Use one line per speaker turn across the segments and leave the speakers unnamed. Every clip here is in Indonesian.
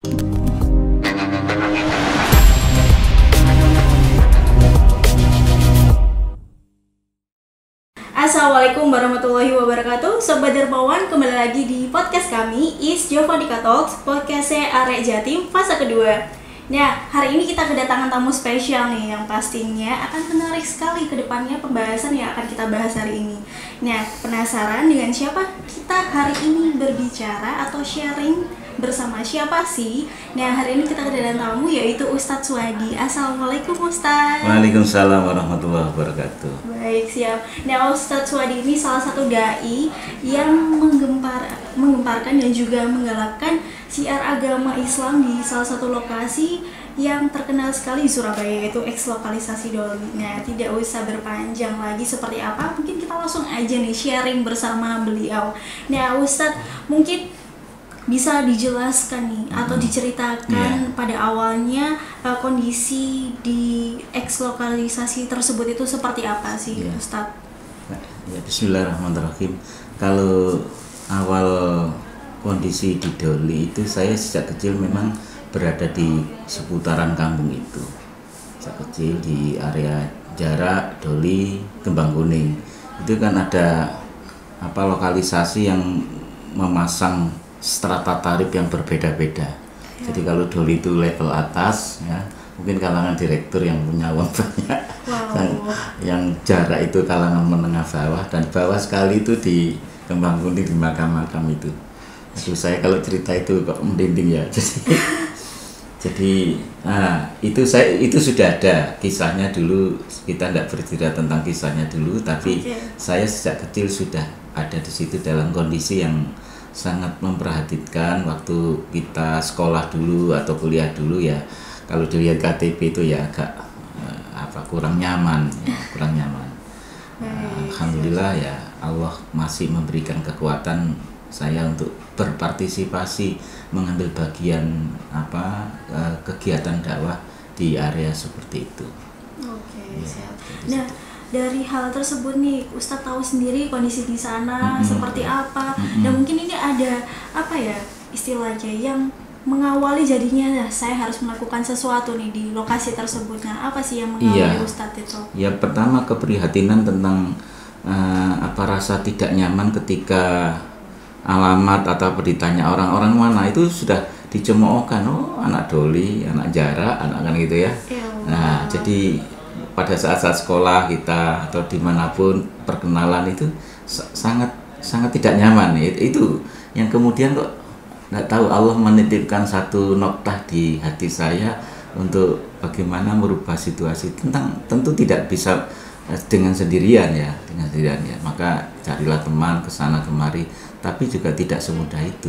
Assalamualaikum warahmatullahi wabarakatuh. Sobat Dermawan, kembali lagi di podcast kami Is Jovanika Talks, podcastnya Arek Jatim fase kedua. Nah, hari ini kita kedatangan tamu spesial nih yang pastinya akan menarik sekali ke depannya pembahasan yang akan kita bahas hari ini. Nah, penasaran dengan siapa kita hari ini berbicara atau sharing bersama siapa sih? Nah, hari ini kita kedatangan tamu yaitu Ustadz Suwadi. Assalamualaikum Ustadz.
Waalaikumsalam warahmatullahi wabarakatuh.
Baik, siap. Nah, Ustadz Suwadi ini salah satu dai yang menggemparkan dan juga menggalakkan syiar agama Islam di salah satu lokasi yang terkenal sekali di Surabaya, yaitu eks-lokalisasi Doli. Nah, tidak usah berpanjang lagi seperti apa, mungkin kita langsung aja nih sharing bersama beliau. Nah, Ustadz, mungkin bisa dijelaskan nih atau diceritakan pada awalnya kondisi di eks-lokalisasi tersebut itu seperti apa sih, Ustadz?
Ya, bismillahirrahmanirrahim. Kalau awal kondisi di Doli itu, saya sejak kecil memang berada di seputaran kampung itu. Sejak kecil di area Jarak, Doli, Kembang Kuning. Itu kan ada lokalisasi yang memasang strata tarif yang berbeda-beda. Jadi kalau Doli itu level atas, ya, mungkin kalangan direktur yang punya uang banyak. Yang Jarak itu kalangan menengah bawah, dan bawah sekali itu di Kembang Kuning, di makam-makam itu. Aduh, saya kalau cerita itu kok merinding ya. Jadi itu sudah ada kisahnya dulu. Kita tidak bercerita tentang kisahnya dulu, tapi saya sejak kecil sudah ada di situ dalam kondisi yang sangat memperhatikan. Waktu kita sekolah dulu atau kuliah dulu ya, kalau dilihat KTP itu ya agak kurang nyaman, kurang nyaman. Alhamdulillah ya, Allah masih memberikan kekuatan saya untuk berpartisipasi, mengambil bagian kegiatan dakwah di area seperti itu.
Siap. Nah, dari hal tersebut nih, Ustadz tahu sendiri kondisi di sana seperti apa, dan mungkin ini ada istilahnya yang mengawali jadinya saya harus melakukan sesuatu nih di lokasi tersebut. Nah, apa sih yang mengawali Ustadz itu? Ya,
pertama keprihatinan tentang rasa tidak nyaman ketika alamat atau ditanya orang-orang mana itu sudah dicemoohkan, anak Doli, anak Jarak, anak kan gitu ya. Nah, jadi pada saat-saat sekolah kita atau dimanapun perkenalan itu sangat tidak nyaman. Itu yang kemudian kok nggak tahu Allah menitipkan satu noktah di hati saya untuk bagaimana merubah situasi. Tentu tidak bisa dengan sendirian ya, maka carilah teman kesana kemari, tapi juga tidak semudah itu.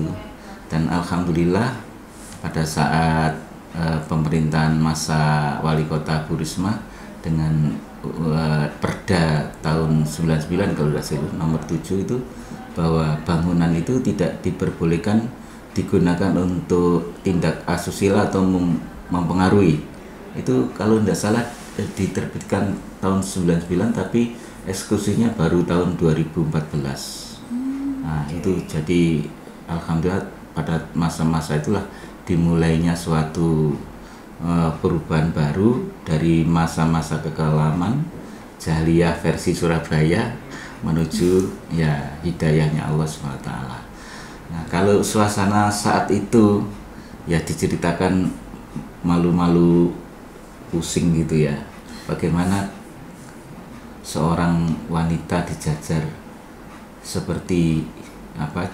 Dan alhamdulillah pada saat pemerintahan masa wali kota Bu Risma dengan Perda tahun 99 kalau tidak salah nomor 7 itu, bahwa bangunan itu tidak diperbolehkan digunakan untuk tindak asusila atau mempengaruhi. Itu kalau tidak salah diterbitkan tahun 99, tapi eksekusinya baru tahun 2014. Nah, itu jadi alhamdulillah pada masa-masa itulah dimulainya suatu perubahan baru dari masa-masa kekelaman jahiliyah versi Surabaya menuju ya hidayahnya Allah SWT. Nah, kalau suasana saat itu ya diceritakan malu-malu, pusing gitu ya, bagaimana seorang wanita dijajar seperti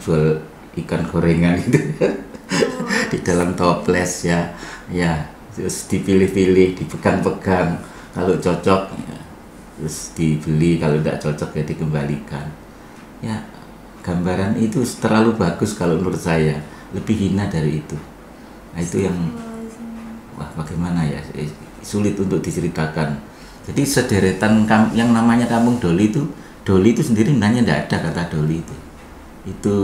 jual ikan gorengan gitu di dalam toples ya, terus dipilih-pilih, dipegang-pegang, kalau cocok ya, terus dibeli, kalau tidak cocok ya dikembalikan. Ya, gambaran itu terlalu bagus kalau menurut saya, lebih hina dari itu. Nah, itu yang bagaimana ya, sulit untuk diceritakan. Jadi sederetan yang namanya kampung Doli itu sendiri sebenarnya tidak ada kata Doli itu. Itu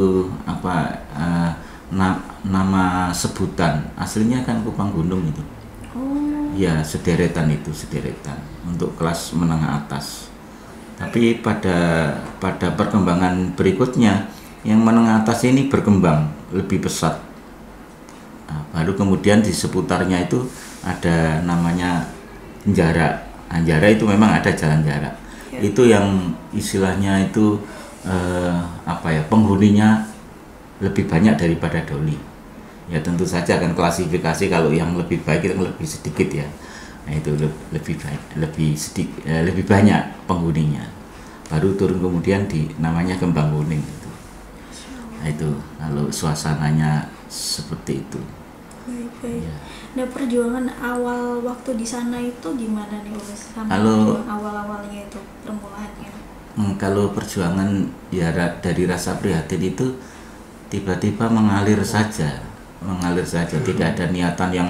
nama sebutan, aslinya kan Kupang Gunung itu. Ya, sederetan untuk kelas menengah atas. Tapi pada perkembangan berikutnya, yang menengah atas ini berkembang lebih pesat. Nah, baru kemudian di seputarnya itu ada namanya Anjara. Anjara itu memang ada jalan jarak.
Ya.
Itu yang istilahnya itu apa ya, penghuninya lebih banyak daripada Doli. Ya tentu saja akan klasifikasi, kalau yang lebih baik itu lebih sedikit ya. Nah itu lebih baik, lebih banyak penghuninya. Baru turun kemudian di namanya Kembang Kuning itu. Nah itu kalau suasananya seperti itu.
Baik.
Ya.
Nah, perjuangan awal waktu di sana itu gimana nih, Mas?
Kalau
awal-awalnya itu permulaannya.
Kalau perjuangan ya dari rasa prihatin itu tiba-tiba mengalir saja, tidak ada niatan yang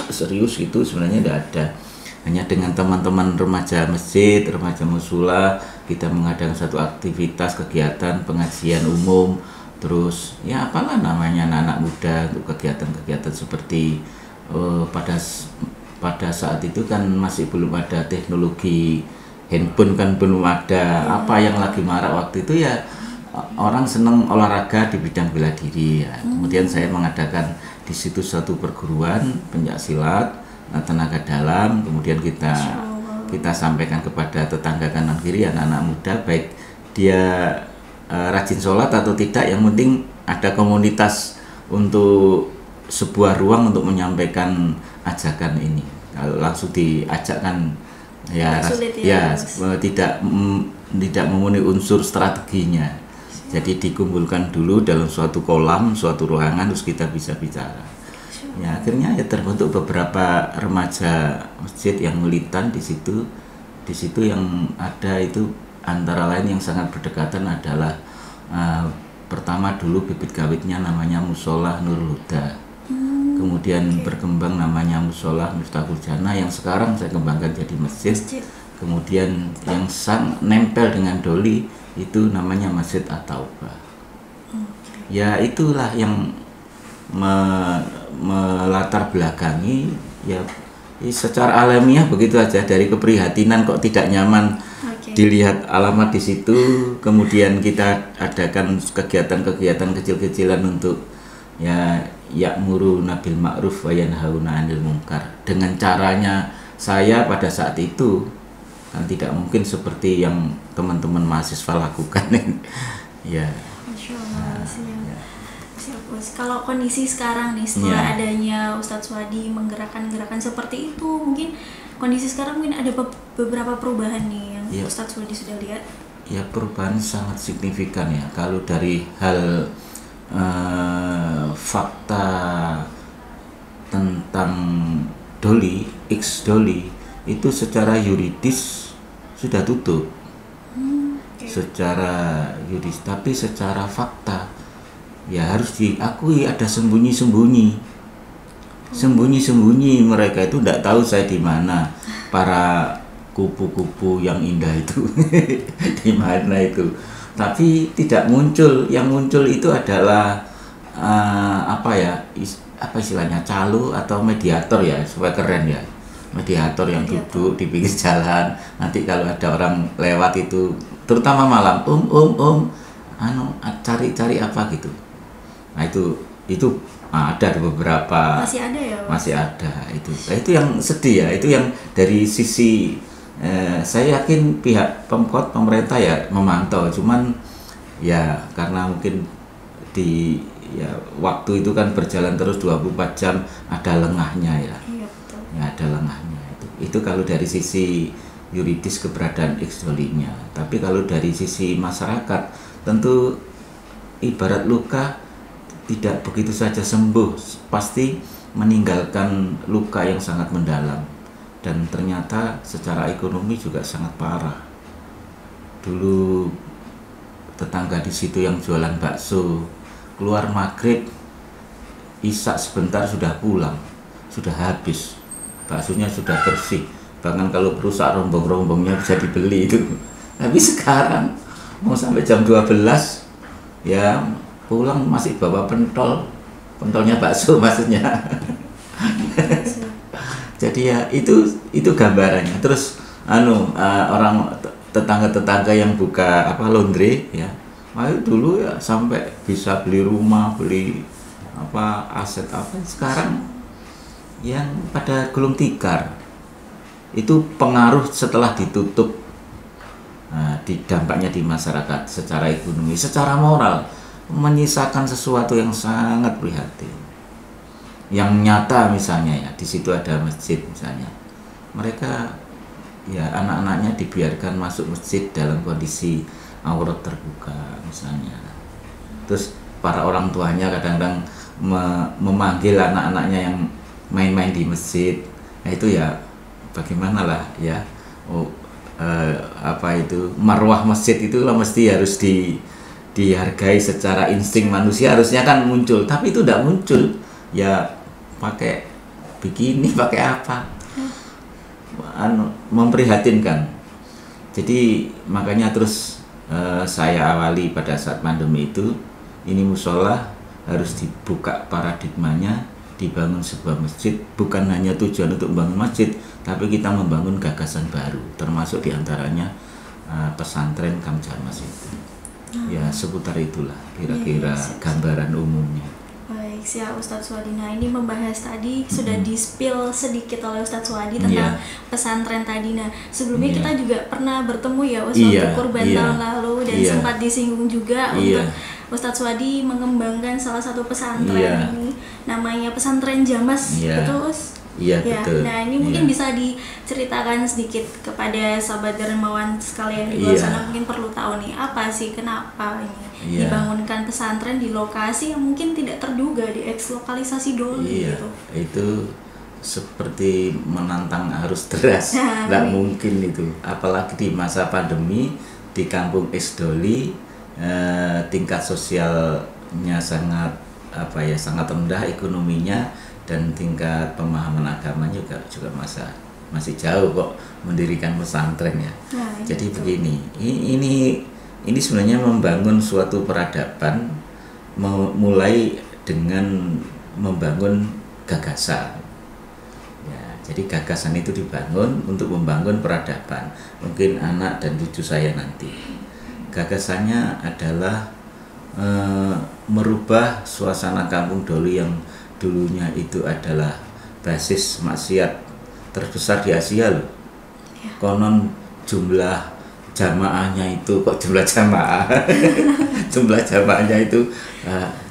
serius itu, sebenarnya tidak ada. Hanya dengan teman-teman remaja masjid, remaja musula, kita mengadakan satu aktivitas kegiatan pengajian umum, terus ya apalah namanya anak-anak muda untuk kegiatan-kegiatan seperti pada saat itu kan masih belum ada teknologi handphone, kan belum ada. Apa yang lagi marak waktu itu ya orang seneng olahraga di bidang bela diri ya. Kemudian saya mengadakan di situ suatu perguruan pencaksilat tenaga dalam, kemudian kita sampaikan kepada tetangga kanan kiri, anak-anak muda, baik dia rajin sholat atau tidak, yang penting ada komunitas untuk sebuah ruang untuk menyampaikan ajakan ini. Kalau langsung diajakkan ya tidak memenuhi unsur strateginya. Jadi dikumpulkan dulu dalam suatu kolam, suatu ruangan, terus kita bisa bicara. Ya akhirnya ya terbentuk beberapa remaja masjid yang militan di situ. Di situ yang ada itu antara lain yang sangat berdekatan adalah pertama dulu bibit gawitnya namanya Musola Nurul Huda. Kemudian berkembang namanya Musola Miftahul Jannah, yang sekarang saya kembangkan jadi masjid. Kemudian yang nempel dengan Doli itu namanya Masjid At-Taubah. Ya itulah yang melatar belakangi ya secara alamiah begitu aja, dari keprihatinan kok tidak nyaman dilihat alamat di situ. Kemudian kita adakan kegiatan-kegiatan kecil-kecilan untuk ya ya'muru nabil ma'ruf wa yanhauna 'anil munkar. Dengan caranya saya pada saat itu kan tidak mungkin seperti yang teman-teman mahasiswa lakukan. Ya.
Masya Allah, siap. Kalau kondisi sekarang nih setelah adanya Ustadz Suhadi menggerakkan gerakan seperti itu, mungkin kondisi sekarang mungkin ada beberapa perubahan nih yang Ustadz Suhadi sudah lihat.
Ya perubahan sangat signifikan ya. Kalau dari hal fakta tentang Doli, X Doli itu secara yuridis sudah tutup. Secara yuridis, tapi secara fakta ya harus diakui ada sembunyi-sembunyi mereka itu tidak tahu saya di mana, para kupu-kupu yang indah itu di mana itu, tapi tidak muncul. Yang muncul itu adalah apa istilahnya, calo atau mediator ya, supaya keren ya, mediator yang duduk di pinggir jalan. Nanti kalau ada orang lewat itu, terutama malam, cari apa gitu. Nah itu ada beberapa,
masih ada ya,
masih ada itu. Nah, itu yang sedih ya, itu yang dari sisi saya yakin pihak Pemkot, pemerintah ya memantau, cuman ya karena mungkin waktu itu kan berjalan terus 24 jam, ada lengahnya ya.
Iya, betul.
Ya ada lengahnya itu kalau dari sisi yuridis keberadaan X Dolinya. Tapi kalau dari sisi masyarakat, tentu ibarat luka tidak begitu saja sembuh, pasti meninggalkan luka yang sangat mendalam. Dan ternyata secara ekonomi juga sangat parah. Dulu tetangga di situ yang jualan bakso, keluar maghrib, isak sebentar sudah pulang, sudah habis, baksonya sudah bersih, bahkan kalau perusak rombong-rombongnya bisa dibeli itu. Tapi sekarang mau sampai jam 12 ya pulang masih bawa pentolnya bakso maksudnya. Jadi ya itu gambarannya. Terus orang tetangga-tetangga yang buka laundry ya, dulu ya sampai bisa beli rumah, beli apa aset apa sekarang yang pada gulung tikar. Itu pengaruh setelah ditutup. Nah, dampaknya di masyarakat secara ekonomi, secara moral menyisakan sesuatu yang sangat prihatin. Yang nyata misalnya ya, di situ ada masjid misalnya. Mereka ya anak-anaknya dibiarkan masuk masjid dalam kondisi aurat terbuka misalnya. Terus para orang tuanya kadang-kadang memanggil anak-anaknya yang main-main di masjid. Nah itu ya bagaimana lah ya. Apa itu marwah masjid itu lah mesti harus dihargai secara insting manusia, harusnya kan muncul, tapi itu tidak muncul. Ya pakai bikini, pakai apa, memprihatinkan. Jadi makanya terus saya awali pada saat pandemi itu, ini musola harus dibuka paradigmanya, dibangun sebuah masjid, bukan hanya tujuan untuk membangun masjid, tapi kita membangun gagasan baru, termasuk diantaranya pesantren Kamjamos itu. Ya seputar itulah kira-kira gambaran umumnya.
Baik, siap Ustadz Suwadi. Nah ini membahas tadi sudah di-spill sedikit oleh Ustadz Suwadi tentang pesantren tadi. Nah sebelumnya kita juga pernah bertemu ya Ustadz Kurban tahun lalu, dan sempat disinggung juga untuk Ustadz Suwadi mengembangkan salah satu pesantren ini, namanya Pesantren Jamas, betul Ustadz?
Iya, betul.
Nah ini mungkin bisa diceritakan sedikit kepada sahabat dermawan sekalian di luar sana, mungkin perlu tahu nih apa sih kenapa ini dibangunkan pesantren di lokasi yang mungkin tidak terduga, di eks-lokalisasi Doli gitu. Itu
seperti menantang arus deras, nggak mungkin itu. Apalagi di masa pandemi di kampung es Doli, tingkat sosialnya sangat sangat rendah ekonominya, dan tingkat pemahaman agamanya juga masih jauh kok mendirikan pesantren ya. Jadi begini, ini sebenarnya membangun suatu peradaban, mulai dengan membangun gagasan. Ya, jadi gagasan itu dibangun untuk membangun peradaban. Mungkin anak dan cucu saya nanti. Gagasannya adalah merubah suasana kampung Doli yang dulunya itu adalah basis maksiat terbesar di Asia loh. Konon jumlah jamaahnya itu jumlah jamaahnya itu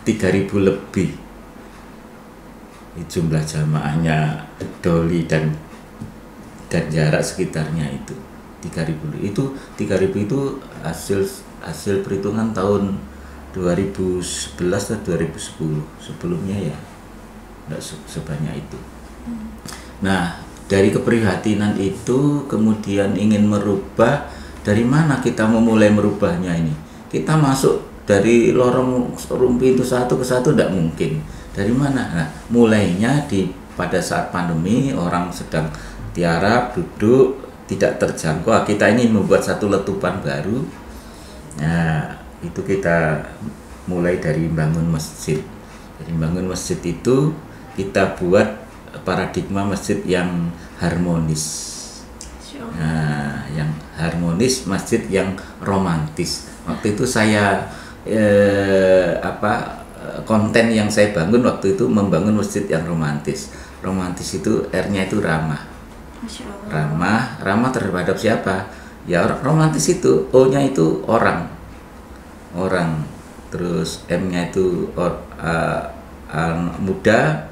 3.000 lebih. Jumlah jamaahnya Doli dan jarak sekitarnya itu 3.000. Itu 3.000 itu hasil perhitungan tahun 2011 atau 2010. Sebelumnya ya tidak sebanyak itu. Nah, dari keprihatinan itu kemudian ingin merubah. Dari mana kita memulai merubahnya ini? Kita masuk dari lorong pintu satu ke satu tidak mungkin. Dari mana? Nah, mulainya pada saat pandemi, orang sedang tiarap, duduk, tidak terjangkau. Kita ini membuat satu letupan baru. Nah, itu kita mulai dari bangun masjid. Jadi bangun masjid itu kita buat paradigma masjid yang harmonis. Nah, yang harmonis, masjid yang romantis. Waktu itu saya konten yang saya bangun waktu itu membangun masjid yang romantis. Romantis itu R-nya itu ramah. Ramah terhadap siapa? Ya romantis itu, O-nya itu orang. Terus M-nya itu muda,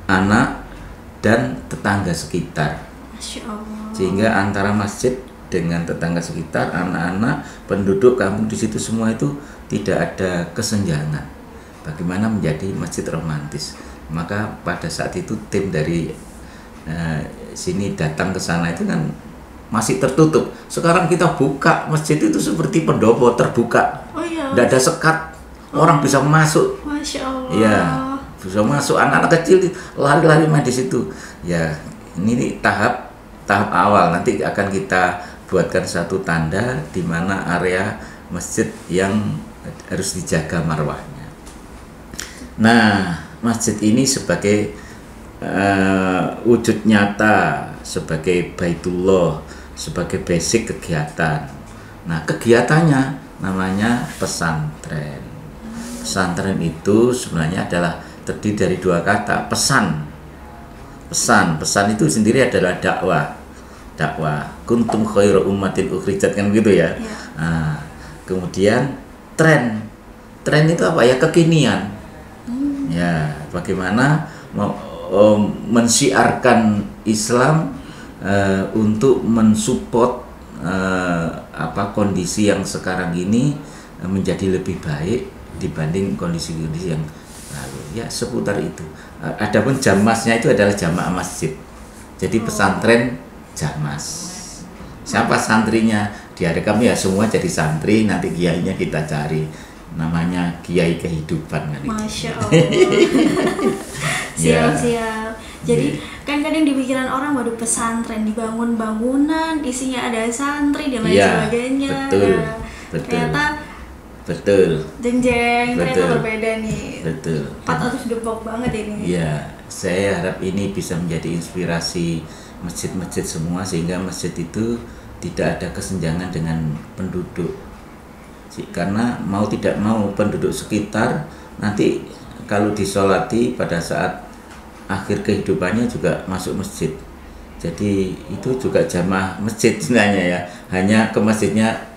anak, dan tetangga sekitar. Sehingga antara masjid dengan tetangga sekitar, anak-anak, penduduk kampung di situ semua itu tidak ada kesenjangan. Bagaimana menjadi masjid romantis? Maka pada saat itu tim dari sini datang ke sana itu kan masih tertutup. Sekarang kita buka masjid itu seperti pendopo, terbuka. Tidak ada sekat, orang bisa masuk.
Masya Allah.
Ya, bisa masuk. Anak-anak kecil lari-lari main di situ. Ya, ini tahap awal. Nanti akan kita buatkan satu tanda di mana area masjid yang harus dijaga marwahnya. Nah, masjid ini sebagai wujud nyata, sebagai Baitullah, sebagai basic kegiatan. Nah, kegiatannya namanya pesantren. Pesantren itu sebenarnya adalah terdiri dari dua kata, pesan. Pesan itu sendiri adalah dakwah. Kuntum khairu ummatin ukhrijat, kan gitu ya. Nah, kemudian tren itu apa ya? Kekinian. Ya, bagaimana mensiarkan Islam untuk mensupport kondisi yang sekarang ini menjadi lebih baik dibanding kondisi-kondisi yang lalu. Ya, seputar itu. Adapun jamasnya itu adalah jamaah masjid. Jadi pesantren jamas. Siapa santrinya? Diharapkan ya semua jadi santri, nanti kiainya kita cari. Namanya kiai kehidupan kan.
Masya Allah. Siap. Jadi kan kadang di pikiran orang, waduh pesantren dibangun bangunan, isinya ada santri dan lain sebagainya.
Betul.
Ternyata berbeda nih.
Betul.
400 banget ini.
Ya, saya harap ini bisa menjadi inspirasi masjid-masjid semua, sehingga masjid itu tidak ada kesenjangan dengan penduduk. Karena mau tidak mau penduduk sekitar nanti kalau disolati pada saat akhir kehidupannya juga masuk masjid. Jadi itu juga jamaah masjid sebenarnya ya, hanya ke masjidnya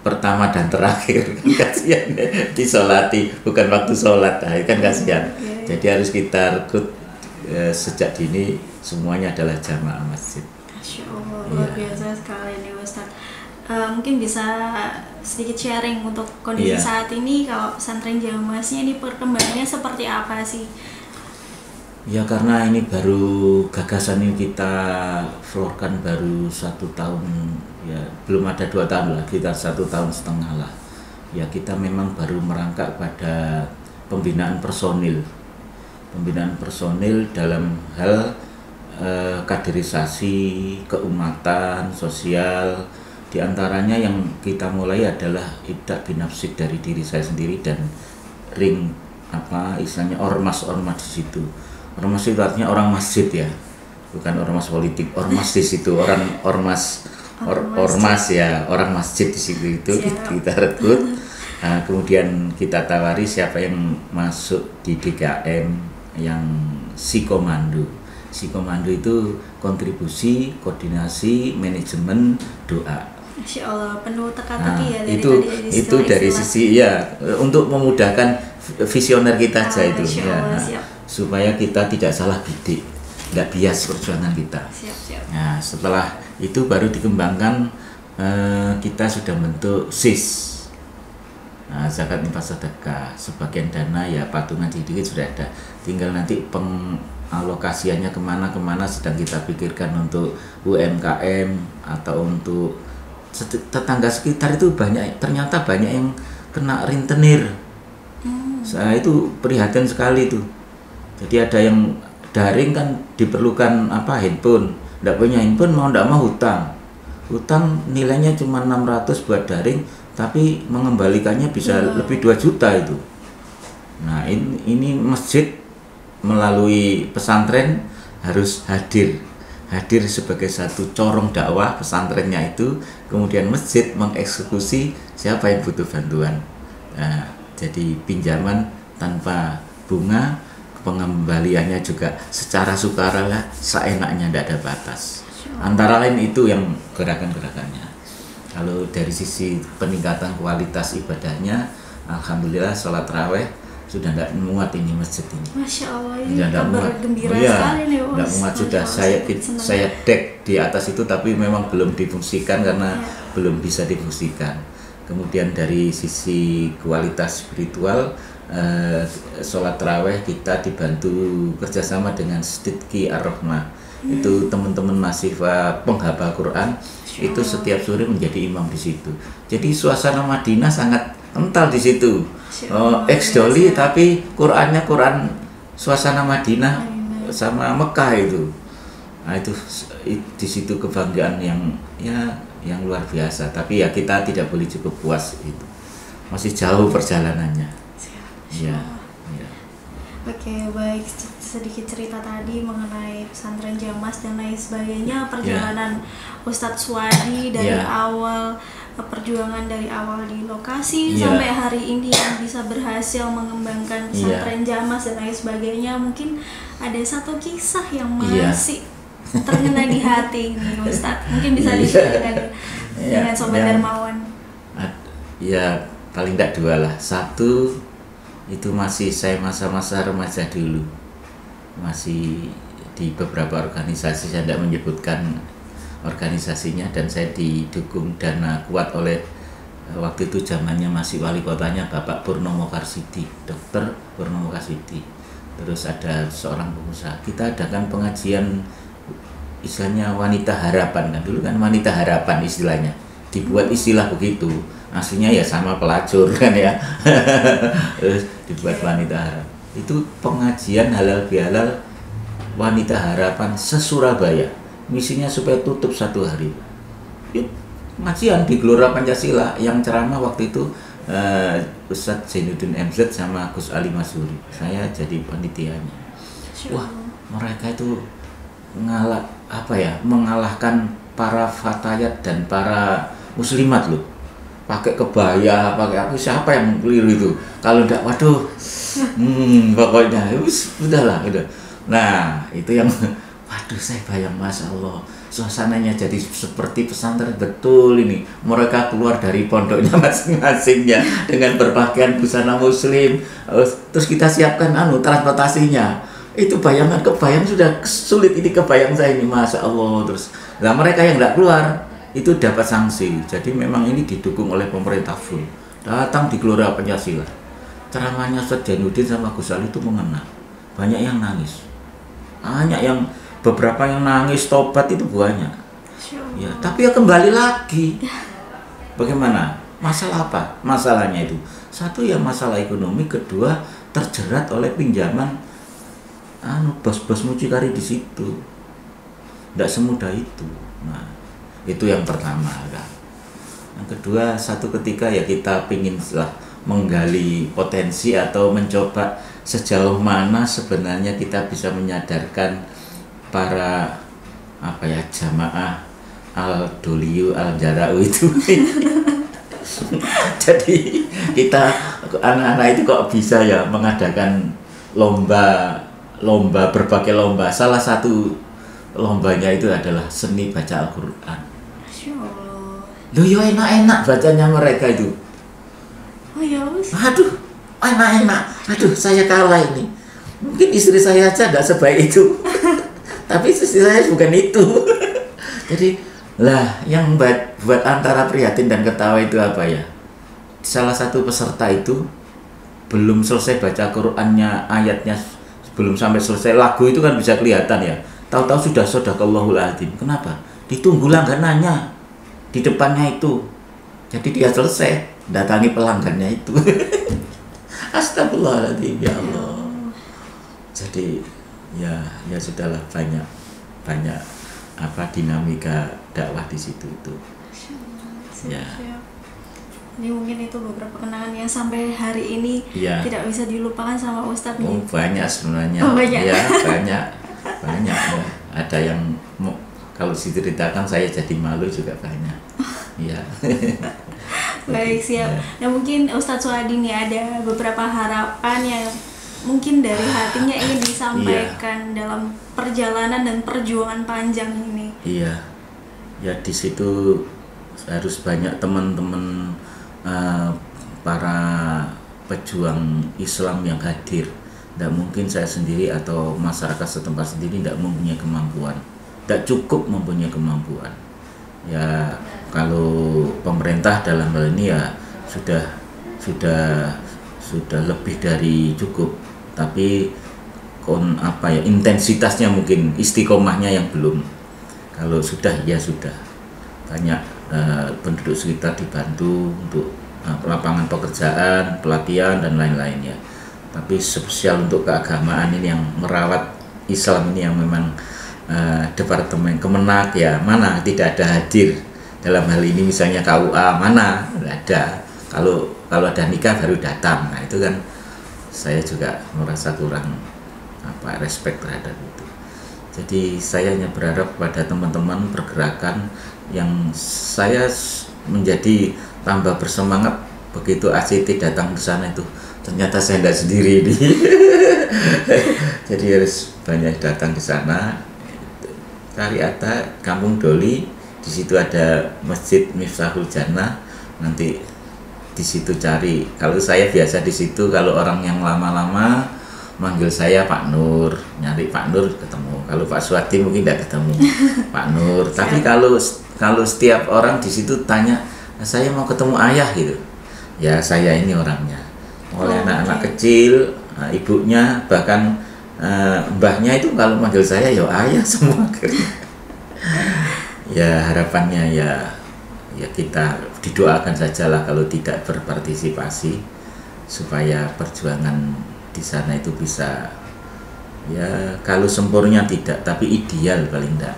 pertama dan terakhir. Kasihan disolati, bukan waktu sholat, kan kasihan. Jadi harus kita rekrut sejak dini, semuanya adalah jamaah masjid.
Masya Allah, luar biasa sekali nih Ustadz. Mungkin bisa sedikit sharing untuk kondisi saat ini, kalau pesantren Jamasnya ini perkembangannya seperti apa sih?
Ya, karena ini baru gagasan ini kita florkan baru 1 tahun, ya belum ada 2 tahun lah, kita 1,5 tahun lah. Ya, kita memang baru merangkak pada pembinaan personil dalam hal kaderisasi, keumatan, sosial. Di antaranya yang kita mulai adalah ibda binafsik dari diri saya sendiri dan ring istilahnya ormas di situ. Ormas itu artinya orang masjid ya, bukan ormas politik. Ormas di situ ormas ya, orang masjid di situ itu kita rekrut. Nah, kemudian kita tawari siapa yang masuk di DKM yang Sikomando. Sikomando itu kontribusi, koordinasi, manajemen, doa.
Masya Allah, penuh teka-teki ya
itu dari sisi ya untuk memudahkan visioner kita aja itu ya, supaya kita tidak salah bidik, tidak bias perjuangan kita.
Siap.
Nah, setelah itu baru dikembangkan, kita sudah bentuk SIS, zakat infak sedekah, sebagian dana ya patungan sedikit sudah ada, tinggal nanti pengalokasiannya kemana sedang kita pikirkan untuk UMKM atau untuk tetangga sekitar. Itu ternyata banyak yang kena rentenir. Saya itu prihatin sekali tuh. Jadi ada yang daring kan diperlukan handphone, tidak punya handphone mau tidak mau hutang nilainya cuma 600 buat daring, tapi mengembalikannya bisa lebih 2 juta itu. Nah, ini masjid melalui pesantren harus hadir sebagai satu corong dakwah pesantrennya itu, kemudian masjid mengeksekusi siapa yang butuh bantuan. Nah, jadi pinjaman tanpa bunga, pengembaliannya juga secara sukarela, seenaknya, tidak ada batas. Antara lain itu yang gerakan-gerakannya. Kalau dari sisi peningkatan kualitas ibadahnya, alhamdulillah sholat raweh sudah tidak muat ini masjid ini.
Masya Allah, ini kabar gembira sekali nih.
Tidak muat, sudah saya dek di atas itu, tapi memang belum difungsikan karena belum bisa difungsikan. Kemudian dari sisi kualitas spiritual, sholat taraweh kita dibantu kerjasama dengan Sidki Ar-Rahmah. Itu teman-teman mahasiswa penghafal Quran itu setiap sore menjadi imam di situ. Jadi suasana Madinah sangat kental di situ. Ex-Doli tapi Qurannya Quran suasana Madinah sama Mekah itu. Nah, itu di situ kebanggaan yang luar biasa. Tapi ya kita tidak boleh cukup puas itu. Masih jauh perjalanannya. Ya.
Oke, baik, sedikit cerita tadi mengenai pesantren Jamas dan lain sebagainya, perjalanan Ustadz Suwadi dari awal perjuangan dari awal di lokasi
Iya.
sampai hari ini yang bisa berhasil mengembangkan pesantren Jamas dan lain sebagainya. Mungkin ada satu kisah yang
Iya.
masih terngena di hati nih Ustadz, mungkin bisa
Iya.
di-share dengan Sobat
Yang-
Darmawan.
Ya paling tidak dua lah. Satu itu masih saya masa-masa remaja dulu, masih di beberapa organisasi, saya tidak menyebutkan organisasinya, dan saya didukung dana kuat oleh waktu itu zamannya masih wali kotanya Bapak Purnomo Karsidi, Dokter Purnomo Karsidi. Terus ada seorang pengusaha, kita adakan pengajian istilahnya wanita harapan, kan dulu kan wanita harapan istilahnya, dibuat istilah begitu, aslinya ya sama pelacur kan ya. Terus dibuat wanita harapan, itu pengajian halal bihalal wanita harapan se-Surabaya, misinya supaya tutup satu hari. Itu pengajian di Gelora Pancasila, yang ceramah waktu itu Ustadz Zainuddin MZ sama Gus Ali Masuri, saya jadi panitianya. Wah, mereka itu mengalahkan para fatayat dan para muslimat loh, pakai kebaya, pakai apa, siapa yang keliru itu? Kalau enggak, waduh, pokoknya udahlah. Nah itu yang waduh, saya bayang, Masya Allah, suasananya jadi seperti pesantren betul ini. Mereka keluar dari pondoknya masing-masingnya dengan berpakaian busana muslim, terus kita siapkan transportasinya. Itu kebayang sudah sulit ini, kebayang saya ini, Masya Allah. Terus nah mereka yang tidak keluar itu dapat sanksi. Jadi memang ini didukung oleh pemerintah full. Datang di Gelora Pancasila, ceramahnya Ustadz Zainuddin sama Gus Ali itu mengena. Banyak yang nangis, beberapa yang nangis, tobat itu banyak. Ya, tapi ya kembali lagi. Bagaimana? Masalah apa? Masalahnya itu satu ya masalah ekonomi, kedua terjerat oleh pinjaman bos-bos mucikari di situ. Tidak semudah itu. Nah, itu yang pertama kan. Yang kedua, satu ketika ya kita pingin menggali potensi atau mencoba sejauh mana sebenarnya kita bisa menyadarkan para jamaah al-doliyu al-jara'u itu. Jadi kita anak-anak itu kok bisa ya mengadakan berbagai lomba. Salah satu lombanya itu adalah seni baca Al-Quran. Loh ya enak-enak bacanya mereka itu.
Oh ya Us.
Aduh, enak-enak. Aduh, saya kalah ini. Mungkin istri saya aja nggak sebaik itu. Tapi istri saya bukan itu. Jadi yang buat antara prihatin dan ketawa itu apa ya? Salah satu peserta itu belum selesai baca Qur'annya, ayatnya belum sampai selesai, lagu itu kan bisa kelihatan ya. Tahu-tahu sudah shadaqallahul adzim. Kenapa? Ditunggu langganannya di depannya itu. Jadi dia selesai, datangi pelanggannya itu. Astagfirullahaladzim, ya Allah. Jadi ya sudahlah, banyak dinamika dakwah di situ itu. Ya.
Ini mungkin itu beberapa kenangan yang sampai hari ini tidak bisa dilupakan sama Ustadz nih.
Banyak sebenarnya.
Banyak.
Ya, banyak ya. Ada yang kalau diceritakan saya jadi malu juga banyak. Iya.
Baik, siap. Nah mungkin Ustadz Sohadi nih ada beberapa harapan yang mungkin dari hatinya ingin disampaikan dalam perjalanan dan perjuangan panjang ini. Iya.
Ya di situ harus banyak teman-teman para pejuang Islam yang hadir. Tidak mungkin saya sendiri atau masyarakat setempat sendiri tidak mempunyai kemampuan, tidak cukup mempunyai kemampuan. Ya kalau pemerintah dalam hal ini ya sudah lebih dari cukup, tapi intensitasnya mungkin, istiqomahnya yang belum. Kalau sudah ya sudah, banyak penduduk sekitar dibantu untuk lapangan pekerjaan, pelatihan dan lain-lainnya. Tapi spesial untuk keagamaan ini yang merawat Islam ini yang memang Departemen Kemenak ya mana tidak ada hadir dalam hal ini, misalnya KUA mana tidak ada. Kalau ada nikah baru datang. Nah itu kan saya juga merasa kurang respect terhadap itu. Jadi saya hanya berharap pada teman-teman pergerakan yang saya menjadi tambah bersemangat begitu ACT datang ke sana itu. Ternyata saya tidak sendiri ini. Jadi harus banyak datang ke sana. Cari Atta, Kampung Doli, di situ ada Masjid Miftahul Jannah. Nanti di situ cari. Kalau saya biasa di situ, kalau orang yang lama-lama manggil saya Pak Nur, nyari Pak Nur ketemu. Kalau Pak Suwadi mungkin tidak ketemu Pak Nur. Tapi kalau setiap orang di situ tanya, saya mau ketemu ayah gitu. Ya saya ini orangnya. Oleh anak-anak kecil, ibunya, bahkan mbahnya itu kalau manggil saya ya ayah semua. Ya harapannya ya kita didoakan sajalah kalau tidak berpartisipasi supaya perjuangan di sana itu bisa, ya kalau sempurna tidak, tapi ideal paling tidak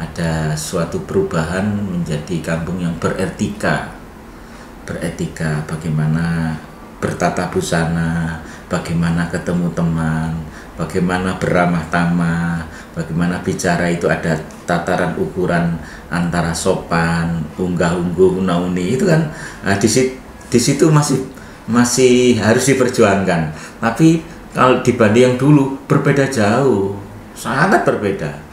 ada suatu perubahan menjadi kampung yang beretika, bagaimana bertata busana, bagaimana ketemu teman, bagaimana beramah tamah, bagaimana bicara itu ada tataran ukuran antara sopan, unggah-ungguh, una-uni itu kan di situ masih harus diperjuangkan. Tapi kalau dibanding yang dulu berbeda jauh, sangat berbeda.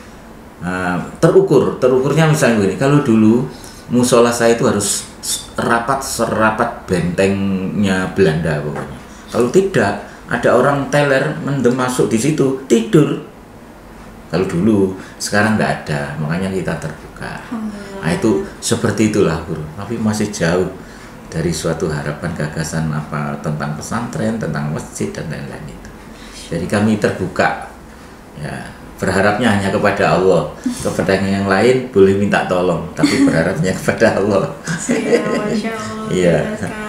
Terukurnya misalnya begini, kalau dulu musola saya itu harus serapat bentengnya Belanda pokoknya. Kalau tidak, ada orang teler mendem masuk di situ tidur. Kalau dulu, sekarang nggak ada, makanya kita terbuka. Nah itu seperti itulah guru, tapi masih jauh dari suatu harapan gagasan apa tentang pesantren, tentang masjid dan lain-lain itu. Jadi kami terbuka, ya berharapnya hanya kepada Allah, kepada yang lain boleh minta tolong, tapi berharapnya kepada Allah.
Masya Allah,
Iya.
sekali.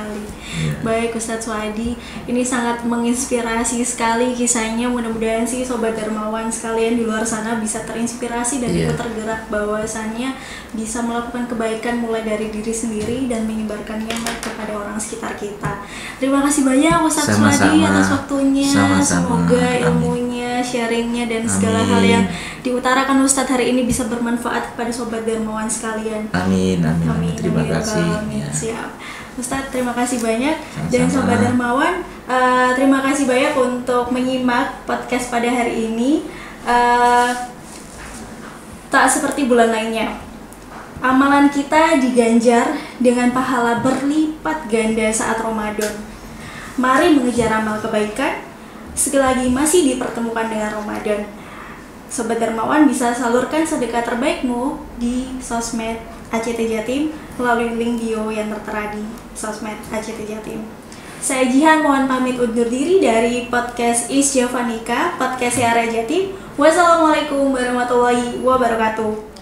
Baik Ustadz Suwadi, ini sangat menginspirasi sekali kisahnya. Mudah-mudahan sih Sobat Dermawan sekalian di luar sana bisa terinspirasi dan ikut tergerak bahwasannya bisa melakukan kebaikan mulai dari diri sendiri dan menyebarkannya kepada orang sekitar kita. Terima kasih banyak Ustadz Suwadi atas waktunya. Semoga ilmunya, sharingnya dan segala hal yang diutarakan Ustadz hari ini bisa bermanfaat kepada Sobat Dermawan sekalian.
Amin. Terima kasih.
Siap. Ustadz, terima kasih banyak. Dan Sobat Dermawan, terima kasih banyak untuk menyimak podcast pada hari ini. Tak seperti bulan lainnya, amalan kita diganjar dengan pahala berlipat ganda saat Ramadan. Mari mengejar amal kebaikan sekali lagi masih dipertemukan dengan Ramadan. Sobat Dermawan bisa salurkan sedekah terbaikmu di sosmed ACT Jatim melalui link bio yang tertera di sosmed ACT Jatim. Saya Jihan mohon pamit undur diri dari podcast Is Javanika, podcast Siara Jatim. Wassalamualaikum warahmatullahi wabarakatuh.